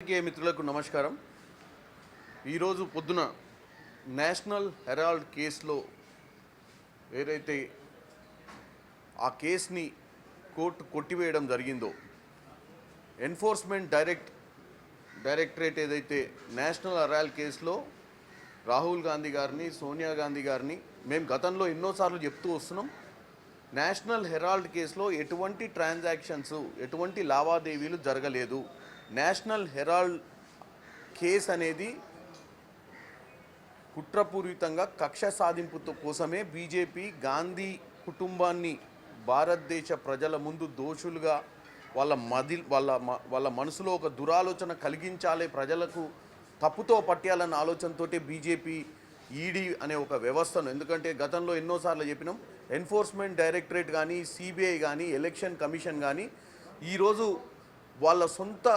మిత్రులకు నమస్కారం. ఈరోజు పొద్దున నేషనల్ హెరాల్డ్ కేసులో ఏదైతే ఆ కేసుని కోర్టు కొట్టివేయడం జరిగిందో, ఎన్ఫోర్స్మెంట్ డైరెక్టరేట్ ఏదైతే నేషనల్ హెరాల్డ్ కేసులో రాహుల్ గాంధీ గారిని, సోనియా గాంధీ గారిని మేము గతంలో ఎన్నోసార్లు చెప్తూ వస్తున్నాం. నేషనల్ హెరాల్డ్ కేసులో ఎటువంటి ట్రాన్సాక్షన్స్, ఎటువంటి లావాదేవీలు జరగలేదు. నేషనల్ హెరాల్డ్ కేసు అనేది కుట్రపూరితంగా కక్ష సాధింపు కోసమే బీజేపీ గాంధీ కుటుంబాన్ని భారతదేశ ప్రజల ముందు దోషులుగా వాళ్ళ మనసులో ఒక దురాలోచన కలిగించాలి, ప్రజలకు తప్పుతో పట్టాలన్న ఆలోచనతోటే బీజేపీ ఈడీ అనే ఒక వ్యవస్థను, ఎందుకంటే గతంలో ఎన్నోసార్లు చెప్పినాం, ఎన్ఫోర్స్మెంట్ డైరెక్టరేట్ కానీ, సిబిఐ కానీ, ఎలక్షన్ కమిషన్ కానీ ఈరోజు వాళ్ళ సొంత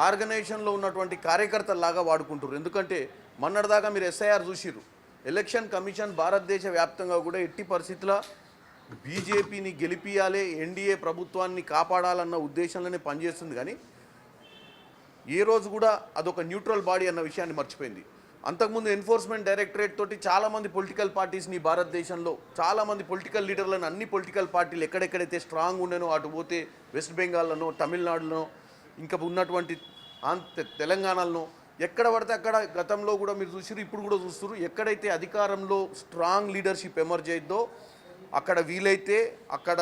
ఆర్గనైజేషన్లో ఉన్నటువంటి కార్యకర్తల్లాగా వాడుకుంటారు. ఎందుకంటే మొన్నటిదాకా మీరు ఎస్ఐఆర్ చూసిర్రు. ఎలక్షన్ కమిషన్ భారతదేశ వ్యాప్తంగా కూడా ఎట్టి పరిస్థితుల్లో బీజేపీని గెలిపియాలి, ఎన్డీఏ ప్రభుత్వాన్ని కాపాడాలన్న ఉద్దేశంలోనే పనిచేస్తుంది. కానీ ఏ రోజు కూడా అదొక న్యూట్రల్ బాడీ అన్న విషయాన్ని మర్చిపోయింది. అంతకుముందు ఎన్ఫోర్స్మెంట్ డైరెక్టరేట్ తోటి చాలామంది పొలిటికల్ పార్టీస్ని, భారతదేశంలో చాలామంది పొలిటికల్ లీడర్లను, అన్ని పొలిటికల్ పార్టీలు ఎక్కడెక్కడైతే స్ట్రాంగ్ ఉండేనో అటు పోతే వెస్ట్ బెంగాల్లోనో, తమిళనాడులో, ఇంకా ఉన్నటువంటి తెలంగాణలో ఎక్కడ పడితే అక్కడ గతంలో కూడా మీరు చూసిరు, ఇప్పుడు కూడా చూస్తున్నారు. ఎక్కడైతే అధికారంలో స్ట్రాంగ్ లీడర్షిప్ ఎమర్జ్ అయిద్దో అక్కడ వీలైతే అక్కడ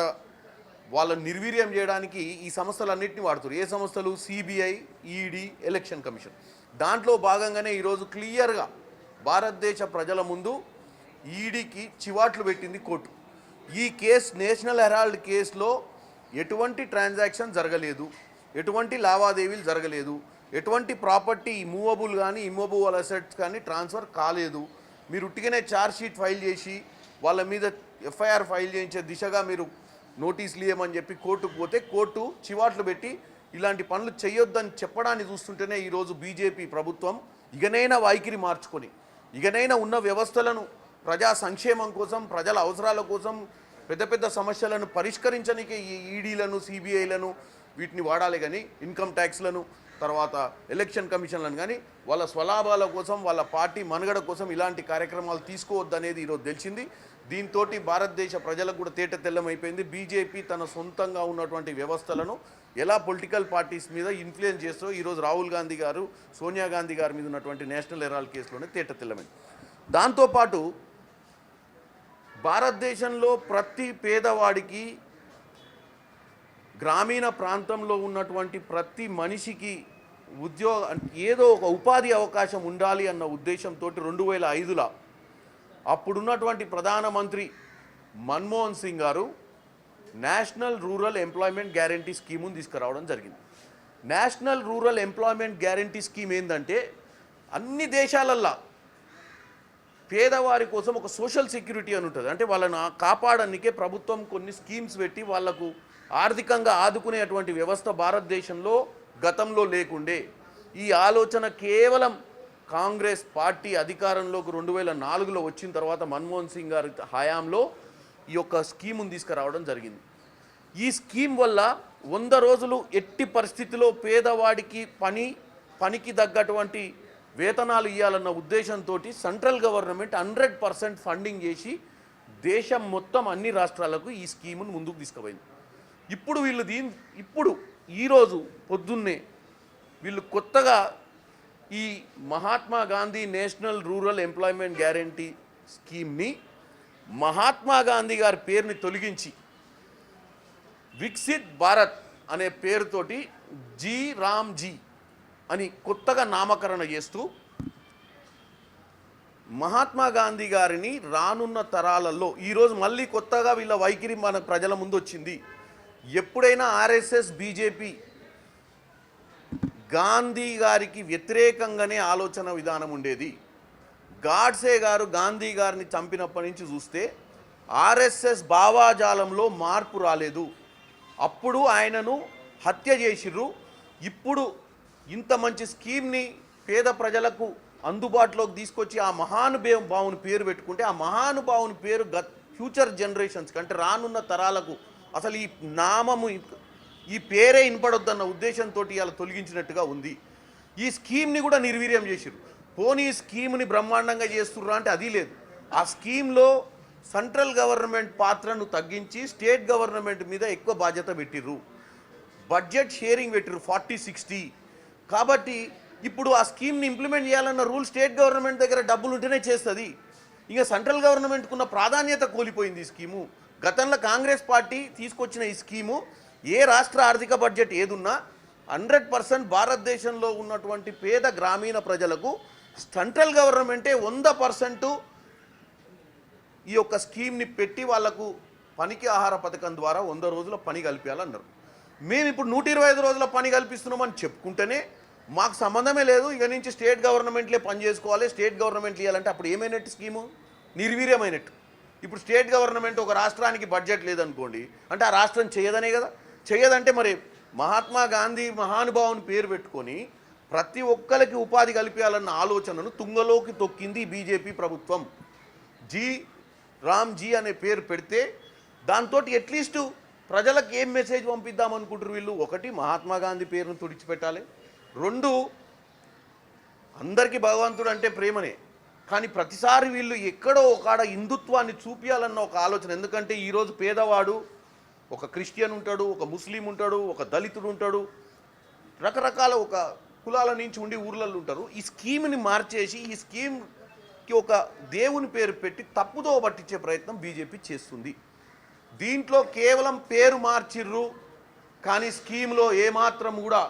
వాళ్ళని నిర్వీర్యం చేయడానికి ఈ సంస్థలన్నింటినీ వాడుతారు. ఏ సంస్థలు? CBI, ED, election commission. దాంట్లో భాగంగానే ఈరోజు క్లియర్గా భారతదేశ ప్రజల ముందు ఈడీకి చివాట్లు పెట్టింది కోర్టు. ఈ కేసు, నేషనల్ హెరాల్డ్ కేసులో ఎటువంటి ట్రాన్సాక్షన్ జరగలేదు, ఎటువంటి లావాదేవీలు జరగలేదు, ఎటువంటి ప్రాపర్టీ మూవబుల్ కానీ ఇమ్మూవబుల్ అసెట్స్ కానీ ట్రాన్స్ఫర్ కాలేదు. మీరు ఉట్టిగానే ఛార్జ్ షీట్ ఫైల్ చేసి వాళ్ళ మీద ఎఫ్ఐఆర్ ఫైల్ చేయించే దిశగా మీరు నోటీసులు ఇవ్వమని చెప్పి కోర్టుకు పోతే కోర్టు చివాట్లు పెట్టి ఇలాంటి పనులు చేయొద్దని చెప్పడాన్ని చూస్తుంటేనే ఈరోజు బీజేపీ ప్రభుత్వం ఇకనైనా వైఖరి మార్చుకొని, ఇకనైనా ఉన్న వ్యవస్థలను ప్రజా సంక్షేమం కోసం, ప్రజల అవసరాల కోసం, పెద్ద పెద్ద సమస్యలను పరిష్కరించడానికి ఈ ఈడీలను, సిబిఐలను వీటిని వాడాలి. కానీ ఇన్కమ్ ట్యాక్స్లను, తర్వాత ఎలక్షన్ కమిషన్లను కానీ వాళ్ళ స్వలాభాల కోసం, వాళ్ళ పార్టీ మనుగడ కోసం ఇలాంటి కార్యక్రమాలు తీసుకోవద్దనేది ఈరోజు తెలిసింది. దీంతో భారతదేశ ప్రజలకు కూడా తేట తెల్లమైపోయింది. బీజేపీ తన సొంతంగా ఉన్నటువంటి వ్యవస్థలను ఎలా పొలిటికల్ పార్టీస్ మీద ఇన్ఫ్లుయెన్స్ చేస్తూ ఈరోజు రాహుల్ గాంధీ గారు, సోనియా గాంధీ గారి మీద ఉన్నటువంటి నేషనల్ హెరాల్డ్ కేసులోనే తేట తెల్లమైంది. దాంతోపాటు భారతదేశంలో ప్రతి పేదవాడికి, గ్రామీణ ప్రాంతంలో ఉన్నటువంటి ప్రతి మనిషికి ఏదో ఒక ఉపాధి అవకాశం ఉండాలి అన్న ఉద్దేశంతో 2005లో అప్పుడున్నటువంటి ప్రధానమంత్రి మన్మోహన్ సింగ్ గారు నేషనల్ రూరల్ ఎంప్లాయ్మెంట్ గ్యారంటీ స్కీమును తీసుకురావడం జరిగింది. National Rural Employment guarantee scheme ఏంటంటే అన్ని దేశాలల్లో పేదవారి కోసం ఒక సోషల్ సెక్యూరిటీ అని ఉంటుంది. అంటే వాళ్ళని కాపాడడానికే ప్రభుత్వం కొన్ని స్కీమ్స్ పెట్టి వాళ్లకు ఆర్థికంగా ఆదుకునేటువంటి వ్యవస్థ భారతదేశంలో గతంలో లేకుండే. ఈ ఆలోచన కేవలం కాంగ్రెస్ పార్టీ అధికారంలోకి 2004లో వచ్చిన తర్వాత మన్మోహన్ సింగ్ గారి హయాంలో ఈ యొక్క స్కీమును తీసుకురావడం జరిగింది. ఈ స్కీమ్ వల్ల 100 రోజులు ఎట్టి పరిస్థితిలో పేదవాడికి పనికి తగ్గటువంటి వేతనాలు ఇవ్వాలన్న ఉద్దేశంతో సెంట్రల్ గవర్నమెంట్ 100% ఫండింగ్ చేసి దేశం మొత్తం అన్ని రాష్ట్రాలకు ఈ స్కీమును ముందుకు తీసుకుపోయింది. ఇప్పుడు ఈరోజు పొద్దున్నే వీళ్ళు కొత్తగా ఈ Mahatma Gandhi National Rural Employment Guarantee స్కీమ్ని మహాత్మా గాంధీ గారి పేరుని తొలగించి వికసిత్ భారత్ అనే పేరుతోటి జీ రామ్ జీ అని కొత్తగా నామకరణ చేస్తూ మహాత్మా గాంధీ గారిని రానున్న తరాలలో ఈరోజు మళ్ళీ కొత్తగా వీళ్ళ వైఖరి మన ప్రజల ముందు వచ్చింది. ఎప్పుడైనా ఆర్ఎస్ఎస్, బీజేపీ గాంధీ గారికి వ్యతిరేకంగానే ఆలోచన విధానం ఉండేది. గాడ్సే గారు గాంధీ గారిని చంపినప్పటి నుంచి చూస్తే ఆర్ఎస్ఎస్ భావాజాలంలో మార్పు రాలేదు. అప్పుడు ఆయనను హత్య చేసిర్రు. ఇప్పుడు ఇంత మంచి స్కీమ్ని పేద ప్రజలకు అందుబాటులోకి తీసుకొచ్చి ఆ మహానుభావుని పేరు పెట్టుకుంటే ఆ మహానుభావుని పేరు ఫ్యూచర్ జనరేషన్స్ అంటే రానున్న తరాలకు అసలు ఈ నామము, ఈ పేరే వినపడొద్దన్న ఉద్దేశంతో ఇలా తొలగించినట్టుగా ఉంది. ఈ స్కీమ్ని కూడా నిర్వీర్యం చేసిర్రు. పోనీ ఈ స్కీమ్ని బ్రహ్మాండంగా చేస్తుర్రా అంటే అది లేదు. ఆ స్కీమ్లో సెంట్రల్ గవర్నమెంట్ పాత్రను తగ్గించి స్టేట్ గవర్నమెంట్ మీద ఎక్కువ బాధ్యత పెట్టిర్రు. బడ్జెట్ షేరింగ్ పెట్టిర్రు 40-60. కాబట్టి ఇప్పుడు ఆ స్కీమ్ని ఇంప్లిమెంట్ చేయాలన్న రూల్ స్టేట్ గవర్నమెంట్ దగ్గర డబ్బులు ఉంటేనే చేస్తుంది. ఇంకా సెంట్రల్ గవర్నమెంట్కున్న ప్రాధాన్యత కోల్పోయింది ఈ స్కీము. గతంలో కాంగ్రెస్ పార్టీ తీసుకొచ్చిన ఈ స్కీము ఏ రాష్ట్ర ఆర్థిక బడ్జెట్ ఏదున్నా 100% భారతదేశంలో ఉన్నటువంటి పేద గ్రామీణ ప్రజలకు సెంట్రల్ గవర్నమెంటే 100% ఈ యొక్క స్కీమ్ని పెట్టి వాళ్లకు పనికి ఆహార పథకం ద్వారా 100 రోజుల పని కల్పించాలన్నారు. మేము ఇప్పుడు 125 రోజుల పని కల్పిస్తున్నామని చెప్పుకుంటేనే మాకు సంబంధమే లేదు, ఇక నుంచి స్టేట్ గవర్నమెంట్లే పని చేసుకోవాలి, స్టేట్ గవర్నమెంట్లు ఇవ్వాలంటే అప్పుడు ఏమైనట్టు స్కీము? నిర్వీర్యమైనట్టు. ఇప్పుడు స్టేట్ గవర్నమెంట్ ఒక రాష్ట్రానికి బడ్జెట్ లేదనుకోండి అంటే ఆ రాష్ట్రం చేయదనే కదా. చేయదంటే మరి మహాత్మా గాంధీ మహానుభావుని పేరు పెట్టుకొని ప్రతి ఒక్కరికి ఉపాధి కల్పించాలన్న ఆలోచనను తుంగలోకి తొక్కింది బీజేపీ ప్రభుత్వం. రామ్జీ అనే పేరు పెడితే దాంతో అట్లీస్ట్ ప్రజలకు ఏం మెసేజ్ పంపిద్దామనుకుంటారు వీళ్ళు? ఒకటి, మహాత్మా గాంధీ పేరును తుడిచిపెట్టాలి. 2, అందరికీ భగవంతుడు అంటే ప్రేమనే, కానీ ప్రతిసారి వీళ్ళు ఎక్కడో ఒకడ హిందుత్వాన్ని చూపించాలన్న ఒక ఆలోచన. ఎందుకంటే ఈరోజు పేదవాడు ఒక క్రిస్టియన్ ఉంటాడు, ఒక ముస్లిం ఉంటాడు, ఒక దళితుడు ఉంటాడు, రకరకాల ఒక కులాల నుంచి ఉండి ఊర్లలో ఉంటారు. ఈ స్కీమ్ని మార్చేసి ఈ స్కీమ్కి ఒక దేవుని పేరు పెట్టి తప్పుదో పట్టించే ప్రయత్నం బీజేపీ చేస్తుంది. దీంట్లో కేవలం పేరు మార్చిర్రు, కానీ స్కీమ్లో ఏమాత్రం కూడా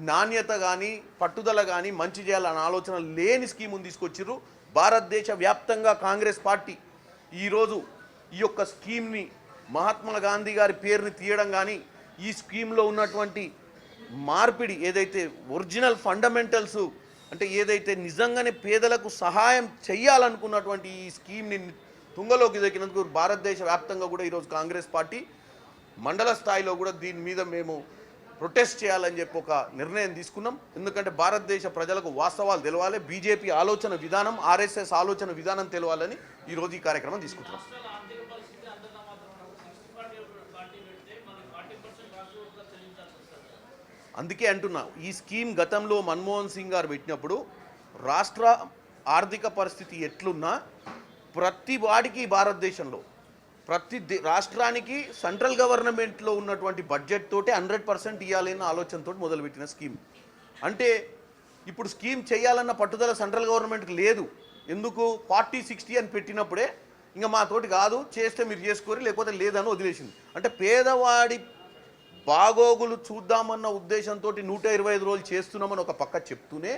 నాణ్యత కానీ పట్టుదల కానీ మంచి చేయాలన్న ఆలోచన లేని స్కీమును తీసుకొచ్చిర్రు. భారతదేశ వ్యాప్తంగా కాంగ్రెస్ పార్టీ ఈరోజు ఈ యొక్క స్కీమ్ని మహాత్మా గాంధీ గారి పేరుని తీయడం కానీ ఈ స్కీమ్లో ఉన్నటువంటి మార్పిడి ఏదైతే ఒరిజినల్ ఫండమెంటల్స్ అంటే ఏదైతే నిజంగానే పేదలకు సహాయం చేయాలనుకున్నటువంటి ఈ స్కీమ్ని తుంగలోకి దక్కినందుకు భారతదేశ వ్యాప్తంగా కూడా ఈరోజు కాంగ్రెస్ పార్టీ మండల స్థాయిలో కూడా దీని మీద మేము ప్రొటెస్ట్ చేయాలని చెప్పి ఒక నిర్ణయం తీసుకున్నాం. ఎందుకంటే భారతదేశ ప్రజలకు వాస్తవాలు తెలవాలి, బీజేపీ ఆలోచన విధానం, ఆర్ఎస్ఎస్ ఆలోచన విధానం తెలవాలని ఈరోజు ఈ కార్యక్రమం తీసుకుంటున్నాం. అందుకే అంటున్నా, ఈ స్కీమ్ గతంలో మన్మోహన్ సింగ్ గారు పెట్టినప్పుడు రాష్ట్ర ఆర్థిక పరిస్థితి ఎట్లున్నా ప్రతి వాడికి భారతదేశంలో ప్రతి రాష్ట్రానికి సెంట్రల్ గవర్నమెంట్లో ఉన్నటువంటి బడ్జెట్ తోటి 100% ఇవ్వాలన్న ఆలోచనతో మొదలుపెట్టిన స్కీమ్. అంటే ఇప్పుడు స్కీమ్ చేయాలన్న పట్టుదల సెంట్రల్ గవర్నమెంట్కి లేదు. ఎందుకు? 40-60 అని పెట్టినప్పుడే ఇంకా మాతోటి కాదు, చేస్తే మీరు చేసుకోరు లేకపోతే లేదని వదిలేసింది. అంటే పేదవాడి బాగోగులు చూద్దామన్న ఉద్దేశంతో 125 రోజులు చేస్తున్నామని ఒక పక్క చెప్తూనే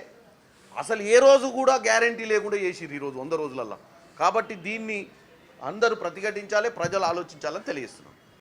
అసలు ఏ రోజు కూడా గ్యారంటీ లేకుండా చేసిర్రు ఈరోజు 100 రోజులల్లో. కాబట్టి దీన్ని అందరూ ప్రతిఘటించాలి, ప్రజలు ఆలోచించాలని తెలియజేస్తున్నాం.